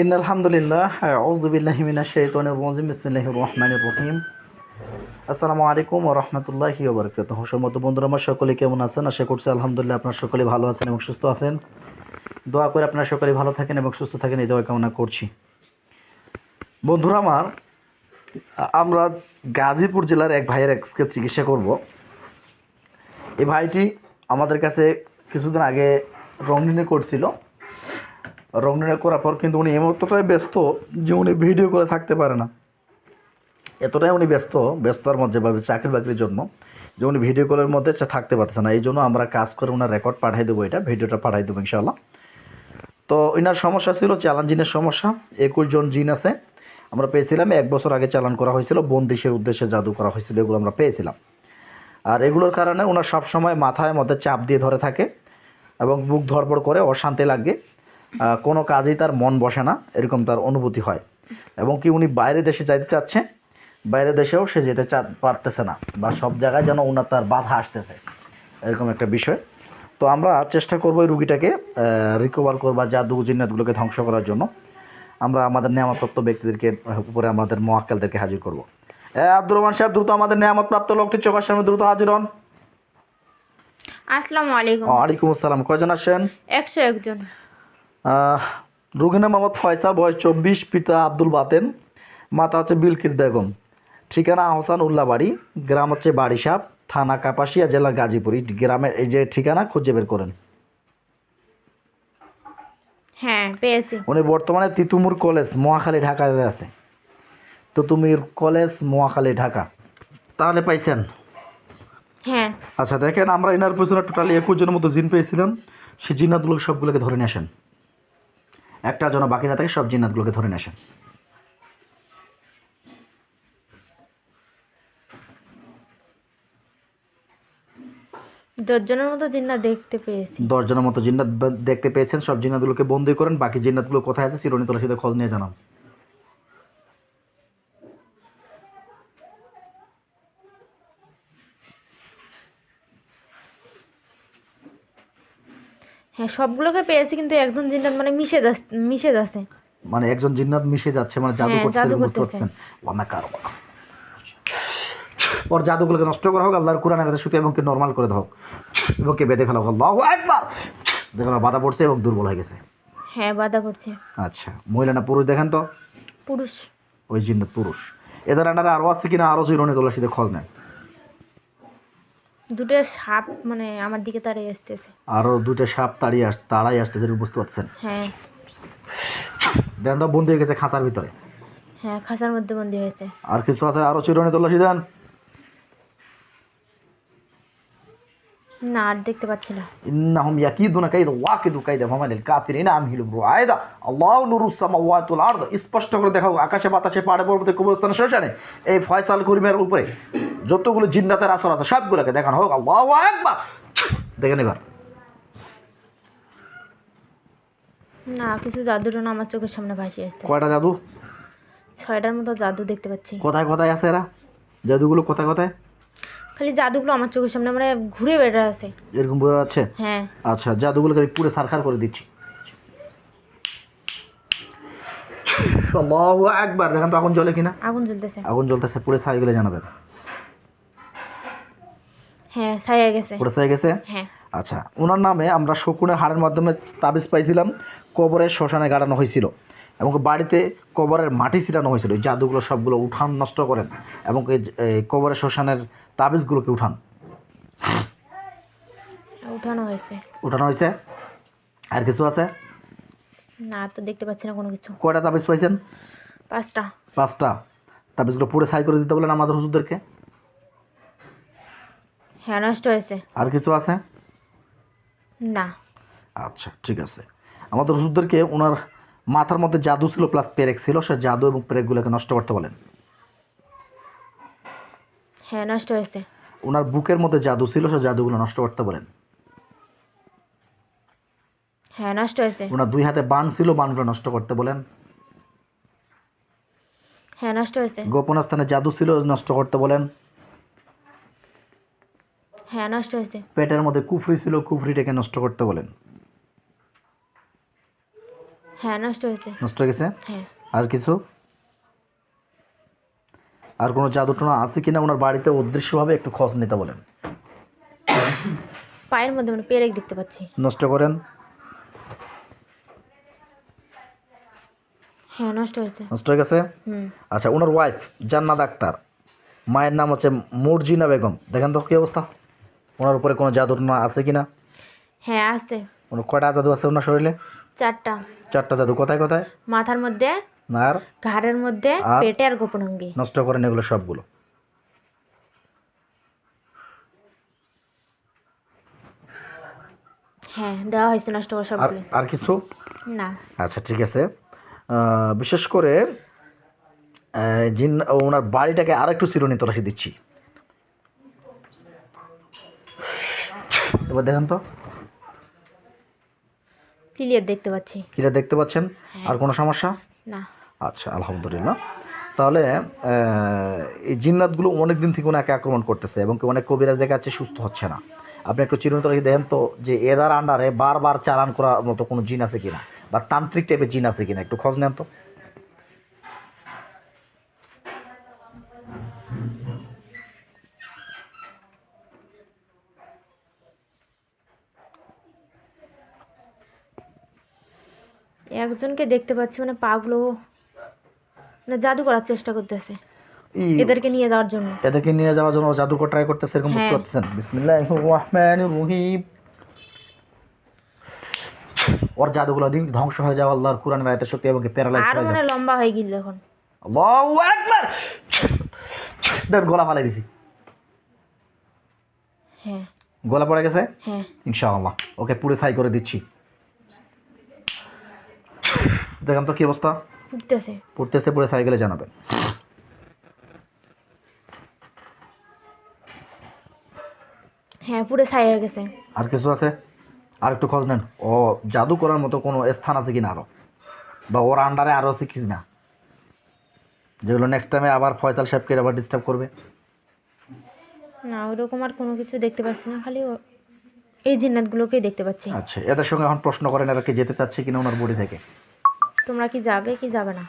ইন্নালহামদুলিল্লাহ আউযু বিল্লাহি মিনাশ শাইতানির রাজিম বিসমিল্লাহির রহমানির রহিম। আসসালামু আলাইকুম ওয়া রাহমাতুল্লাহি ওয়া বারাকাতুহু। সম্মানিত বন্ধুরা, আমার সকলে কেমন আছেন? আশা করছি আলহামদুলিল্লাহ আপনারা সকলে ভালো আছেন এবং সুস্থ আছেন। দোয়া করে আপনারা সকলে ভালো থাকেন এবং সুস্থ থাকেন, এই দোয়া কামনা করছি। বন্ধুরা আমার, আমরা গাজীপুর জেলার এক ভাইয়ের এক্সকে চিকিৎসা করব। এই ভাইটি আমাদের কাছে কিছুদিন আগে রং নির্ণয় করছিল। রং নির্ণয় করার পর কিন্তু উনি এতটাই ব্যস্ত যে উনি ভিডিও করে থাকতে পারে না। এতটাই উনি ব্যস্ততার মধ্যে বা চাকরি বাকরির জন্য যে উনি ভিডিও কলের মধ্যে থাকতে পারতেছে না। এই জন্য আমরা কাজ করে ওনার রেকর্ড পাঠিয়ে দেবো, এটা ভিডিওটা পাঠিয়ে দেবো ইনশাআল্লাহ। তো ওনার সমস্যা ছিল চালান জিনের সমস্যা। 21 জন জিন আছে আমরা পেয়েছিলাম। 1 বছর আগে চালান করা হয়েছিল, বন্দিশের উদ্দেশ্যে জাদু করা হয়েছিল, এগুলো আমরা পেয়েছিলাম। আর এগুলোর কারণে ওনার সবসময় মাথায় মধ্যে চাপ দিয়ে ধরে থাকে এবং বুক ধড়ফড় করে, অশান্তি লাগে, কোনো কাজেই তার মন বসে না, এরকম তার অনুভূতি হয়। এবং কি উনি বাইরে দেশে যাইতে চাচ্ছে, বাইরে দেশেও সে যেতে পারতেছে না, বা সব জায়গায় যেন ওনার তার বাধা আসতেছে, এরকম একটা বিষয়। তো আমরা চেষ্টা করবো এই রুগীটাকে রিকভার করবা, জাদু জিন্নাতগুলোকে ধ্বংস করার জন্য আমরা আমাদের নেয়ামতপ্রাপ্ত ব্যক্তিদেরকে উপরে আমাদের মোয়াক্কেলদেরকে হাজির করবো। আব্দুর রহমান সাহেব, দ্রুত আমাদের নেয়ামতপ্রাপ্ত লোকটি চোখের সামনে দ্রুত হাজির হন। আসসালামু আলাইকুম। ওয়ালাইকুম আসসালাম। কয়জন আসেন? 101 জন। রুগীর নাম মোহাম্মদ ফয়সাল, বয়স 24, পিতা আব্দুল বাতেন, মাতা হচ্ছে বিলকিস বেগম, ঠিকানা আহসান উল্লাহ বাড়ি, গ্রাম হচ্ছে বাড়িসাপ, থানা কাপাসিয়া, জেলা গাজীপুর। এই গ্রামের এই যে ঠিকানা খুঁজে বের করেন। হ্যাঁ, পেয়েছি। উনি বর্তমানে তিতুমুর কলেজ, মহাখালী, ঢাকায় আছে। তিতুমির কলেজ, মহাখালী, ঢাকা। তাহলে পাইছেন? হ্যাঁ। আচ্ছা দেখেন, আমরা এনার পিছনে টোটালি 21 জনের মতো জিন পেয়েছিলাম। সেই জিন্নাতগুলো সবগুলোকে ধরে নিয়ে আসেন। একটা যেন বাকি না থাকে, সব জিন্নাতগুলোকে ধরে নিয়ে আসেন। 10 জনের মতো জিন্নাত দেখতে পেয়েছি। 10 জনের মতো জিন্নাত দেখতে পেয়েছেন। সব জিন্নাতগুলোকে বন্দি করেন। বাকি জিন্নাতগুলো কোথায় আছে চিরুনি তলাশিতে খোঁজ নিয়ে জানান। হ্যাঁ, সবগুলোকে পেয়েছি, কিন্তু একজন জিন্নাত মানে মিশে যাচ্ছে। মানে একজন জিন্নাত মিশে যাচ্ছে, মানে জাদু হ্যাঁ, করছে, জাদু এরকম বুঝতে করতেছে। পারছেন? ওর জাদুগুলোকে নষ্ট করা হোক, আল্লাহর কোরআনের কাছে শুকে এবং নর্মাল করে দেওয়া হোক, এবং কে বেঁধে ফেলা হোক। আল্লাহু আকবার। দেখেন বাধা পড়ছে এবং দুর্বল হয়ে গেছে। হ্যাঁ, বাধা পড়ছে। আচ্ছা, মহিলা না পুরুষ দেখেন তো? পুরুষ। ওই জিন্নাত পুরুষ। এদের আন্ডারে আরও আছে কিনা, আরও চিরুনি তলাশিতে খোঁজ নেন। দুটো সাপ মানে আমার দিকে তাড়িয়ে আসতেছে। আরও 2টা সাপ তাড়াই আসতেছে, বুঝতে পারছেন? হ্যাঁ। দেন তো, বন্দি হয়ে গেছে খাঁচার ভিতরে। হ্যাঁ, খাঁচার মধ্যে বন্দী হয়েছে। আর কিছু আছে? আরও চিরুনি তল্লাশি দেন। না, আর দেখতে পাচ্ছি না। ইন্নাহুম ইয়াকিদুনা কাইদা ওয়াকিদু কাইদা ফামালিল কাফিরিনা আমহিলুম রুআইদা আল্লাহু নুরুস সামাওয়াতি ওয়াল আরদ। স্পষ্ট করে দেখাও, আকাশে বাতাসে, পাহাড়ে পর্বতে, কবরস্থানে, শ্মশানে, এই ফয়সাল করিমের উপরে যতগুলো জিন্নাতের আসর আছে সবগুলোকে দেখানো হোক। আল্লাহু আকবার। দেখেন এবার। না, কিছু জাদুর না আমার চোখের সামনে ভাসিয়ে আসছে। কয়টা জাদু? 6টার মতো জাদু দেখতে পাচ্ছি। কোথায় কোথায় আছে এরা জাদুগুলো? কোথায় কোথায়? খালি জাদুগুলো আমার চোখের সামনে মানে ঘুরে বেড়ে আছে। এরকম বোঝা যাচ্ছে? হ্যাঁ। আচ্ছা, জাদুগুলোকে আমি পুরো সারখার করে দিচ্ছি। আল্লাহু আকবার। দেখেন তো আগুন জ্বলে কিনা? আগুন জ্বলতেছে। আগুন জ্বলতেছে। পুরো ছাই গেলে জানাবেন। হ্যাঁ, ছায়া গেছে। পুরো ছাই গেছে? হ্যাঁ। আচ্ছা, ওনার নামে আমরা শকুনের হাড়ের মাধ্যমে তাবিজ পাইছিলাম, কবরের শ্মশানে গাড়ানো হয়েছিল, এবং বাড়িতে কবরের মাটি ছিটানো হয়েছিল। এই জাদুগুলো সবগুলো উঠান, নষ্ট করেন, এবং এই কবরের শ্মশানের তাবিজগুলোকে উঠান। উঠানো হয়েছে। উঠানো হয়েছে। আর কিছু আছে? না, তো দেখতে পাচ্ছি না কোনো কিছু। কয়টা তাবিজ পাইছেন? 5টা। 5টা। তাবিজগুলো পুরো ছাই করে দিতে বলেন আমাদের হুজুরদেরকে। হ্যাঁ, নষ্ট হয়েছে। আর কিছু আছে? না। আচ্ছা ঠিক আছে। আমাদের হুজুরদেরকে ওনার মাথার মধ্যে জাদু ছিল প্লাস পেরেক ছিল, সে জাদু এবং পেরেকগুলোকে নষ্ট করতে বলেন। হ্যাঁ, নষ্ট হয়েছে। ওনার বুকের মধ্যে জাদু ছিল, সে জাদুগুলো নষ্ট করতে বলেন। হ্যাঁ, নষ্ট হয়েছে। ওনার 2 হাতে বান ছিল, বানগুলো নষ্ট করতে বলেন। হ্যাঁ, নষ্ট হয়েছে। গোপন স্থানে জাদু ছিল, নষ্ট করতে বলেন। হ্যাঁ, নষ্ট হয়েছে। পেটের মধ্যে কুফরি ছিল, কুফরিটাকে নষ্ট করতে বলেন। হ্যাঁ নষ্ট হয়েছে। নষ্ট হয়ে গেছে? হ্যাঁ। আর কিছু? আর কোনো জাদুটোনা আছে কিনা ওনার বাড়িতে অদৃশ্যভাবে একটু খোঁজ নিতে বলেন। পায়ের মধ্যে মানে পেরেক দেখতে পাচ্ছি। নষ্ট করেন। হ্যাঁ নষ্ট হয়েছে। নষ্ট হয়ে গেছে? আচ্ছা, ওনার ওয়াইফ জান্নাত আক্তার, মায়ের নাম হচ্ছে মর্জিনা বেগম, দেখেন তো কী অবস্থা, ওনার উপরে কোনো জাদুটোনা আছে কিনা? হ্যাঁ আছে। ওনার কয়টা জাদু আছে ওনার শরীরে? 4টা। 4টা জাদু। কোথায় কোথায়? মাথার মধ্যে, আর ঘাড়ের মধ্যে, আর? পেটে আর গোপন অঙ্গে। নষ্ট করেন এগুলো সবগুলো। হ্যাঁ দেওয়া হয়েছে নষ্ট করে সবগুলো। আর কিছু না। আচ্ছা ঠিক আছে। বিশেষ করে জিন ওনার বাড়িটাকে আর একটু চিরুনি তলাশি দিচ্ছি। এবার দেখেন তো ক্লিয়ার দেখতে পাচ্ছি। কিরা দেখতে পাচ্ছেন? আর কোনো সমস্যা? না। আচ্ছা আলহামদুলিল্লাহ। তাহলে এই জিন্নাতগুলো অনেক দিন থেকে ওনাকে আক্রমণ করতেছে এবং অনেক কবিরাজ দেখাচ্ছে সুস্থ হচ্ছে না। আপনি একটু চিরুনি তলাশি দেখেন তো যে এদার আন্ডারে বারবার চালান করার মতো কোনো জিন আছে কিনা বা তান্ত্রিক টাইপের জিন আছে কিনা, একটু খোঁজ নেন তো। একজনকে দেখতে পাচ্ছি মানে পাগুলো মানে জাদু করার চেষ্টা করতেছে এদেরকে নিয়ে যাওয়ার জন্য। এদেরকে নিয়ে যাওয়ার জন্য জাদুকর ট্রাই করতেছে, এরকম বুঝতে পারছেন? বিসমিল্লাহির রহমানির রহিম। ওর জাদুগুলো দিন ধ্বংস হয়ে যাওয়া আল্লাহর কোরআনের আয়াতের শক্তি এবং প্যারালাইজ আর হয়ে মানে যাবে। লম্বা হয়ে গেল এখন। আল্লাহু আকবার। দেন গলা ফালাই দিছি। হ্যাঁ গলা পড়ে গেছে? হ্যাঁ ইনশাআল্লাহ ওকে পুরো ছাই করে দিচ্ছি। দেখেন তো কি অবস্থা, ফুটতেছে। পড়তেছে, পুরো ছাই গেলে জানাবেন। হ্যাঁ পুরো ছাই হয়ে গেছে। আর কিছু আছে? আর একটু খোঁজ নেন ও জাদু করার মতো কোনো স্থান আছে কিনা আরো, বা ওর আন্ডারে আরও আছে কি না, যেগুলো নেক্সট টাইমে আবার ফয়সাল সাহেবকে আবার ডিস্টার্ব করবে। না ওরকম আর কোনো কিছু দেখতে পাচ্ছি না, খালি এই জিন্নাতগুলোকেই দেখতে পাচ্ছি। আচ্ছা, এদের সঙ্গে এখন প্রশ্ন করেন এরা কি যেতে চাচ্ছে কিনা ওনার বডি থেকে। তোমরা কি যাবে কি যাবে না?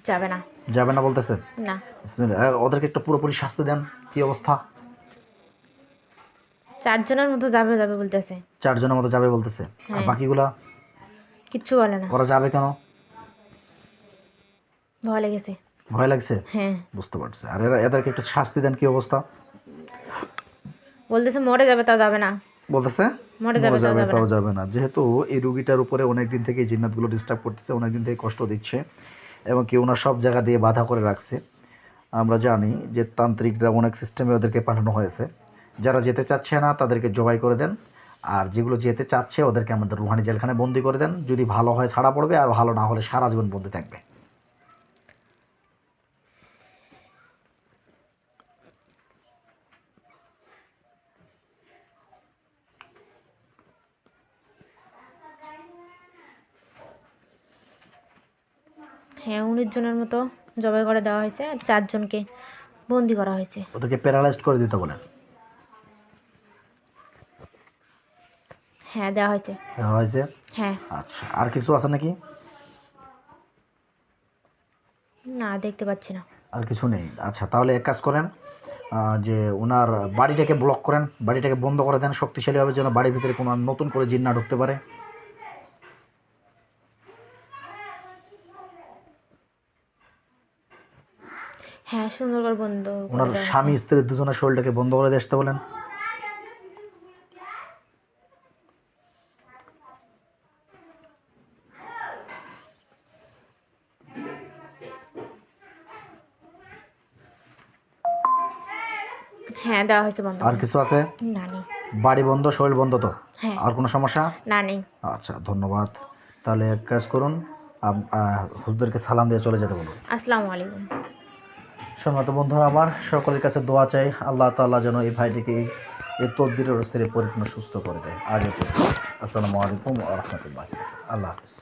যাবে না। যাবে না বলতেছেন? না। বিসমিল্লাহ। ওদেরকে একটু পুরোপুরি শাস্তি দেন। কি অবস্থা? 4 জনের মতো যাবে যাবে বলতেছে। 4 জনের মতো যাবে বলতেছে। আর হ্যাঁ। বাকিগুলা কিচ্ছু বলে না। ওরা যাবে কেন? ভয় লেগেছে। ভয় লাগছে? হ্যাঁ বুঝতে পারছি। আর এদেরকে একটু শাস্তি দেন। কি অবস্থা? বলতেছে মরে যাবে তাও যাবে না। বলতেছে মরে যাবে তাও যাবে তাও না। যাবে না। যেহেতু এই রুগীটার উপরে অনেক দিন থেকে জিন্নাতগুলো ডিস্টার্ব করতেছে, অনেক দিন থেকে কষ্ট দিচ্ছে এবং কেউ ওনার সব জায়গা দিয়ে বাধা করে রাখছে। আমরা জানি যে তান্ত্রিকরা অনেক সিস্টেমে ওদেরকে পাঠানো হয়েছে। যারা যেতে চাচ্ছে না তাদেরকে জবাই করে দেন, আর যেগুলো যেতে চাচ্ছে ওদেরকে আমাদের রুহানি জেলখানায় বন্দি করে দেন। যদি ভালো হয় ছাড়া পড়বে, আর ভালো না হলে সারা জীবন বন্দি থাকবে। হ্যাঁ 19 জনের মতো জবাই করে দেওয়া হয়েছে আর 4 জনকে বন্দি করা হয়েছে। ওদেরকে প্যারালাইজড করে দিতে বলেন। হ্যাঁ দেওয়া হয়েছে। হয়েছে? হ্যাঁ। আচ্ছা, আর কিছু আছে নাকি? না দেখতে পাচ্ছি না। আর কিছু নেই। আচ্ছা, তাহলে এক কাজ করেন, যে ওনার বাড়িটাকে ব্লক করেন, বাড়িটাকে বন্ধ করে দেন শক্তিশালীভাবে, যেন বাড়ির ভিতরে কোনো আর নতুন করে জিন না ঢুকতে পারে। হ্যাঁ সুন্দর করে বন্ধ করে ওনার দেওয়া হয়েছে। স্বামী স্ত্রী দুজনের শরীরটাকে বন্ধ করে দিয়ে আসতে বলেন। হ্যাঁ দেওয়া হয়েছে বন্ধ। আর কিছু আছে? না নেই। বাড়ি বন্ধ, শরীর বন্ধ তো? হ্যাঁ। আর কোনো সমস্যা? না নেই। আচ্ছা ধন্যবাদ। তাহলে এক কাজ করুন, হুজুরদেরকে সালাম দিয়ে চলে যেতে বলুন। আসসালামু আলাইকুম। সম্মানিত বন্ধুরা আমার, সকলের কাছে দোয়া চাই আল্লাহ তাআলা যেন এই ভাইটিকে এই তদবিরের সেরে পরিপূর্ণ সুস্থ করে দেয়। আজ আসসালামু আলাইকুম ওয়া রাহমাতুল্লাহ। আল্লাহ হাফেজ।